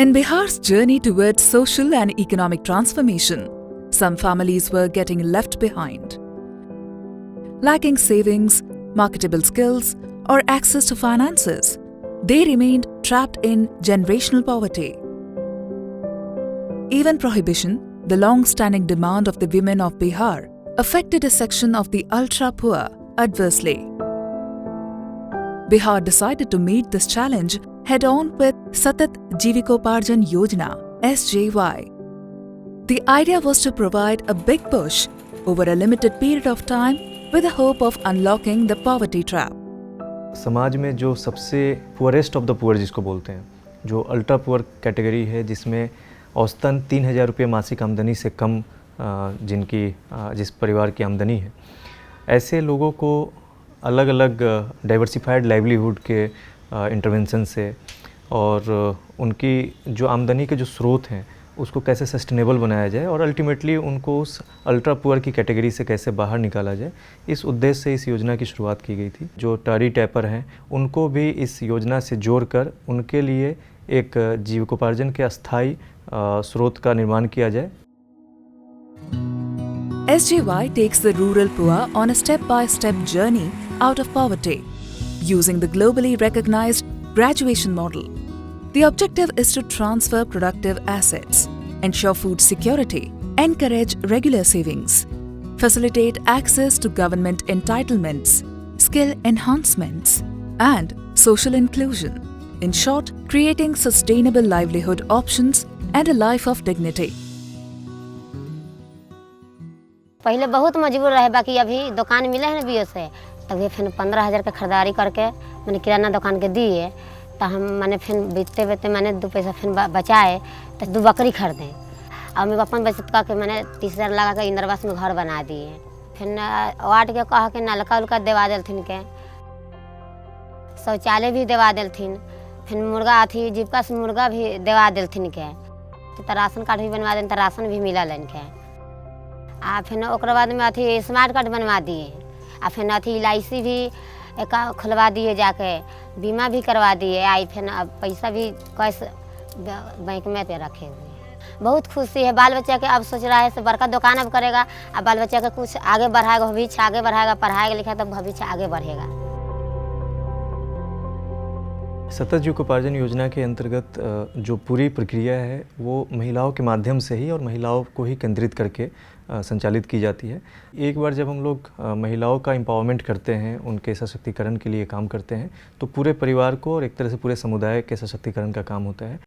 In Bihar's journey towards social and economic transformation, some families were getting left behind. Lacking savings, marketable skills, or access to finances, they remained trapped in generational poverty. Even prohibition, the long-standing demand of the women of Bihar, affected a section of the ultra-poor adversely. Bihar decided to meet this challenge head-on with Satat Jivikoparjan Yojana (SJY). The idea was to provide a big push over a limited period of time with the hope of unlocking the poverty trap. समाज में जो सबसे poorest of the poor जिसको बोलते हैं, जो ultra poor category है, जिसमें औसतन 3,000 रुपये मासिक आमदनी से कम जिस परिवार की आमदनी है, ऐसे लोगों को अलग अलग डाइवर्सिफाइड लाइवलीहुड के इंटरवेंशन से और उनकी जो आमदनी के जो स्रोत हैं उसको कैसे सस्टेनेबल बनाया जाए और अल्टीमेटली उनको उस अल्ट्रा पुअर की कैटेगरी से कैसे बाहर निकाला जाए, इस उद्देश्य से इस योजना की शुरुआत की गई थी। जो टारी टैपर हैं उनको भी इस योजना से जोड़कर उनके लिए एक जीविकोपार्जन के अस्थायी स्रोत का निर्माण किया जाए। SJY takes the rural poor on a step-by-step journey out of poverty, using the globally recognized graduation model. The objective is to transfer productive assets, ensure food security, encourage regular savings, facilitate access to government entitlements, skill enhancements, and social inclusion. In short, creating sustainable livelihood options and a life of dignity. पहले बहुत मजबूर रहे, बाकी अभी दुकान मिले है BO से, तभी फिर 15,000 के खरीदारी करके मैंने किराना दुकान के दिए, तो हम मैंने फिर बीतते बीतते मैंने 2 पैसा फिर बचाए तो 2 बकरी खरीदें और मैं अपन बचत करके मैंने 30,000 लगा के इंद्रवास में घर बना दिए। फिर वार्ड के कहा के नलका उलका देवा दिलथिन के, शौचालय भी देवा दिलथिन, फिर मुर्गा अथी जीविका से मुर्गा भी देवा दिलथिन के, तो राशन कार्ड भी बनवा दें तो राशन भी मिला लेन के। आ फिर ओकर बाद में अथी स्मार्ट कार्ड बनवा दिए, आ फिर अथी LIC भी एक खुलवा दिए, जाके बीमा भी करवा दिए, आई फिर अब पैसा भी कैश बैंक में पे रखे हुए। बहुत खुशी है, बाल बच्चा के अब सोच रहा है से बड़का दुकान अब करेगा, अब बाल बच्चा का कुछ आगे बढ़ाएगा, भविष्य आगे बढ़ाएगा, पढ़ाएगा लिखाएगा तो भविष्य आगे बढ़ेगा। सतत जीविकोपार्जन योजना के अंतर्गत जो पूरी प्रक्रिया है वो महिलाओं के माध्यम से ही और महिलाओं को ही केंद्रित करके संचालित की जाती है। एक बार जब हम लोग महिलाओं का एम्पावरमेंट करते हैं, उनके सशक्तिकरण के लिए काम करते हैं, तो पूरे परिवार को और एक तरह से पूरे समुदाय के सशक्तिकरण का काम होता है।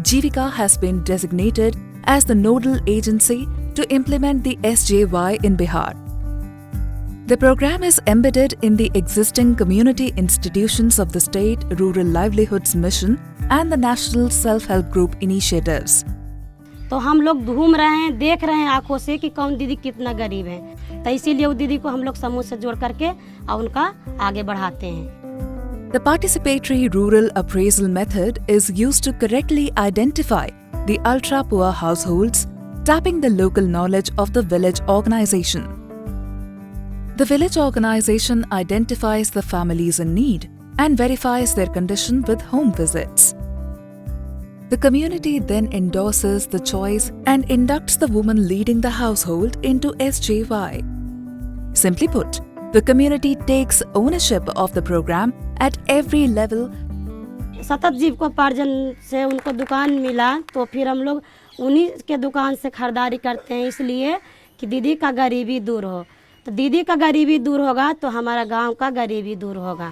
Jivika has been designated as the nodal agency to implement the SJY in Bihar. The program is embedded in the existing community institutions of the State Rural Livelihoods Mission and the National Self-Help Group initiatives. तो हम लोग घूम रहे हैं, देख रहे हैं आंखों से कि कौन दीदी कितना गरीब है, तो इसीलिए वो दीदी को हम लोग समूह से जोड़ करके और उनका आगे बढ़ाते हैं। The participatory rural appraisal method is used to correctly identify the ultra-poor households, tapping the local knowledge of the village organization. The village organization identifies the families in need and verifies their condition with home visits. The community then endorses the choice and inducts the woman leading the household into SJY. Simply put, the community takes ownership of the program at every level. सतत जीविकोपार्जन से उनको दुकान मिला तो फिर हम लोग उन्हीं के दुकान से खरीदारी करते हैं, इसलिए कि दीदी का गरीबी दूर हो। तो दीदी का गरीबी दूर होगा तो हमारा गांव का गरीबी दूर होगा।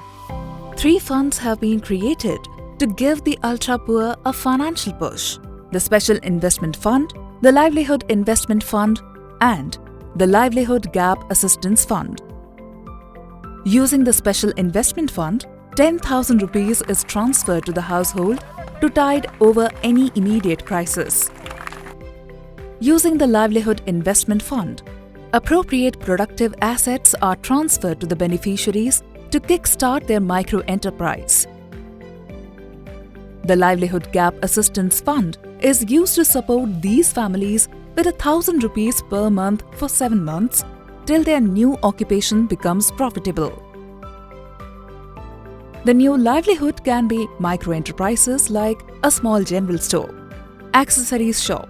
3 funds have been created to give the ultra-poor a financial push: the Special Investment Fund, the Livelihood Investment Fund, and the Livelihood Gap Assistance Fund. Using the Special Investment Fund, 10,000 rupees is transferred to the household to tide over any immediate crisis. Using the Livelihood Investment Fund, appropriate productive assets are transferred to the beneficiaries to kickstart their micro-enterprise. The Livelihood Gap Assistance Fund is used to support these families with 1,000 rupees per month for 7 months till their new occupation becomes profitable. The new livelihood can be micro-enterprises like a small general store, accessories shop,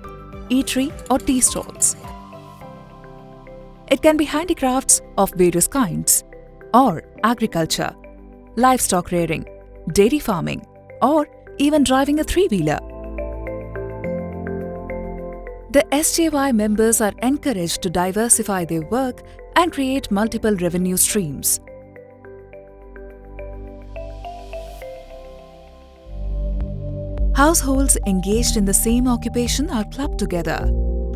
eatery or tea stalls. It can be handicrafts of various kinds, or agriculture, livestock rearing, dairy farming, or even driving a three-wheeler. The SJY members are encouraged to diversify their work and create multiple revenue streams. Households engaged in the same occupation are clubbed together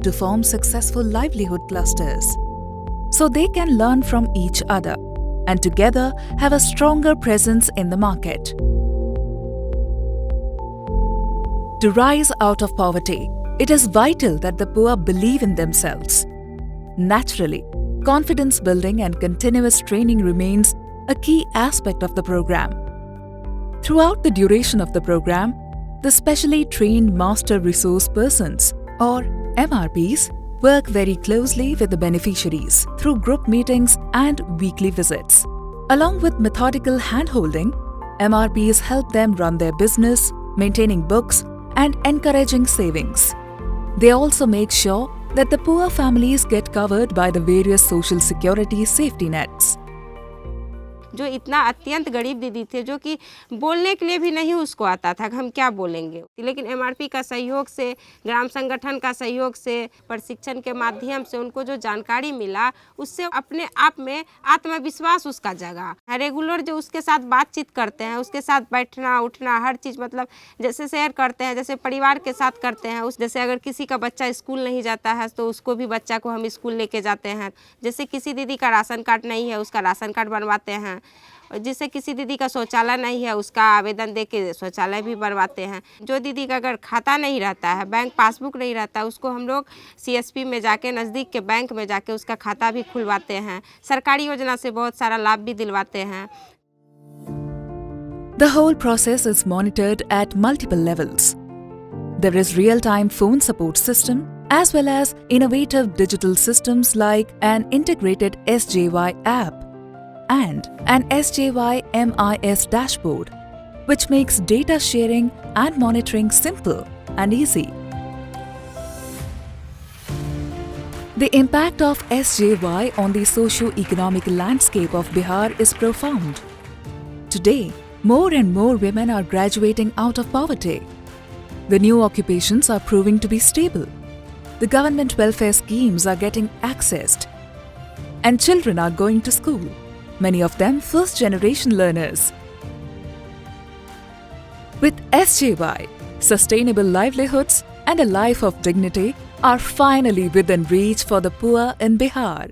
to form successful livelihood clusters, so they can learn from each other and together have a stronger presence in the market. To rise out of poverty, it is vital that the poor believe in themselves. Naturally, confidence building and continuous training remains a key aspect of the program. Throughout the duration of the program, the specially trained Master Resource Persons, or MRPs, work very closely with the beneficiaries through group meetings and weekly visits. Along with methodical handholding, MRPs help them run their business, maintaining books and encouraging savings. They also make sure that the poor families get covered by the various social security safety nets. जो इतना अत्यंत गरीब दीदी थे जो कि बोलने के लिए भी नहीं उसको आता था कि हम क्या बोलेंगे, लेकिन एमआरपी का सहयोग से, ग्राम संगठन का सहयोग से, प्रशिक्षण के माध्यम से उनको जो जानकारी मिला उससे अपने आप में आत्मविश्वास उसका जगा। रेगुलर जो उसके साथ बातचीत करते हैं, उसके साथ बैठना उठना हर चीज़ मतलब जैसे शेयर करते हैं, जैसे परिवार के साथ करते हैं। उस जैसे अगर किसी का बच्चा स्कूल नहीं जाता है तो उसको भी बच्चा को हम स्कूल लेके जाते हैं। जैसे किसी दीदी का राशन कार्ड नहीं है उसका राशन कार्ड बनवाते हैं, जिससे किसी दीदी का शौचालय नहीं है उसका आवेदन दे के शौचालय भी बनवाते हैं। जो दीदी का अगर खाता नहीं रहता है, बैंक पासबुक नहीं रहता, उसको हम लोग CSP में जाके नज़दीक के बैंक में जाके उसका खाता भी खुलवाते हैं। सरकारी योजना से बहुत सारा लाभ भी दिलवाते हैं। The whole process is monitored at multiple levels. There is real-time phone support system as well as innovative digital systems like an integrated SJY app and an SJY MIS dashboard, which makes data sharing and monitoring simple and easy. The impact of SJY on the socio-economic landscape of Bihar is profound. Today, more and more women are graduating out of poverty. The new occupations are proving to be stable. The government welfare schemes are getting accessed. And children are going to school, many of them first-generation learners. With SJY, sustainable livelihoods and a life of dignity are finally within reach for the poor in Bihar.